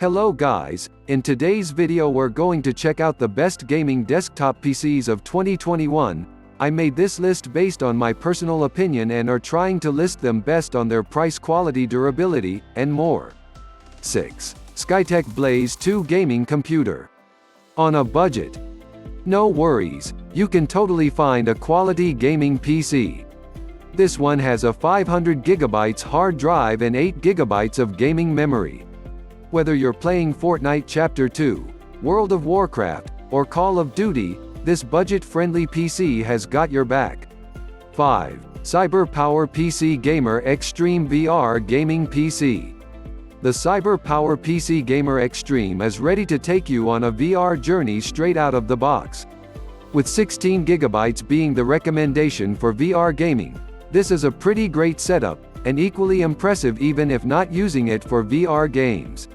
Hello guys, in today's video we're going to check out the best gaming desktop PCs of 2021. I made this list based on my personal opinion and are trying to list them best on their price, quality, durability, and more. 6. SkyTech Blaze 2 Gaming Computer. On a budget? No worries, you can totally find a quality gaming PC. This one has a 500GB hard drive and 8GB of gaming memory. Whether you're playing Fortnite Chapter 2, World of Warcraft, or Call of Duty, this budget-friendly PC has got your back. 5. CyberPowerPC Gamer Xtreme VR Gaming PC. The CyberPowerPC Gamer Xtreme is ready to take you on a VR journey straight out of the box. With 16GB being the recommendation for VR gaming, this is a pretty great setup, and equally impressive even if not using it for VR games.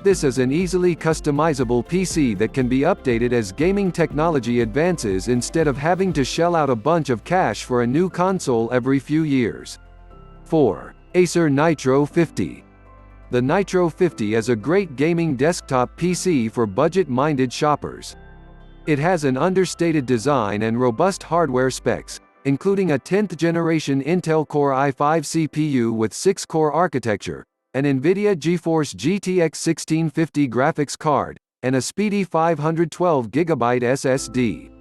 This is an easily customizable PC that can be updated as gaming technology advances instead of having to shell out a bunch of cash for a new console every few years. 4. Acer Nitro 50. The Nitro 50 is a great gaming desktop PC for budget-minded shoppers. It has an understated design and robust hardware specs, including a 10th generation Intel Core i5 CPU with 6-core architecture, an NVIDIA GeForce GTX 1650 graphics card, and a speedy 512GB SSD.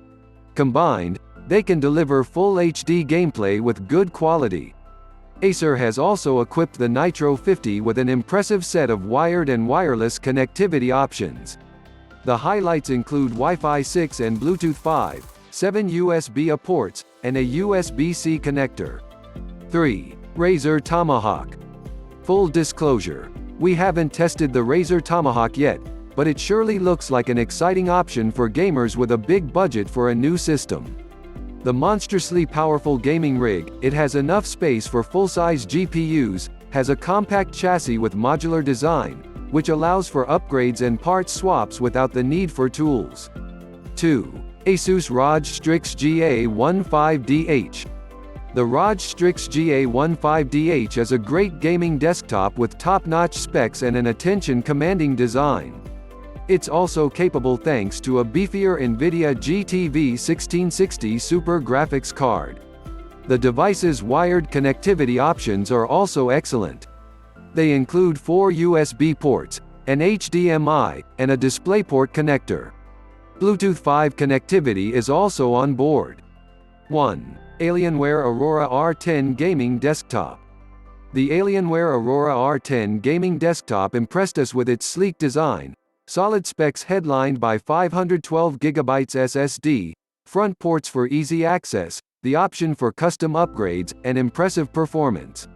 Combined, they can deliver full HD gameplay with good quality. Acer has also equipped the Nitro 50 with an impressive set of wired and wireless connectivity options. The highlights include Wi-Fi 6 and Bluetooth 5, 7 USB-A ports, and a USB-C connector. 3. Razer Tomahawk. Full disclosure, we haven't tested the Razer Tomahawk yet, but it surely looks like an exciting option for gamers with a big budget for a new system. The monstrously powerful gaming rig, it has enough space for full-size GPUs, has a compact chassis with modular design, which allows for upgrades and parts swaps without the need for tools. 2. Asus ROG Strix GA15DH. The ROG Strix GA15DH is a great gaming desktop with top-notch specs and an attention-commanding design. It's also capable thanks to a beefier NVIDIA GTV 1660 Super graphics card. The device's wired connectivity options are also excellent. They include 4 USB ports, an HDMI, and a DisplayPort connector. Bluetooth 5 connectivity is also on board. 1. Alienware Aurora R10 Gaming Desktop. The Alienware Aurora R10 gaming desktop impressed us with its sleek design, solid specs headlined by 512GB SSD, front ports for easy access, the option for custom upgrades, and impressive performance.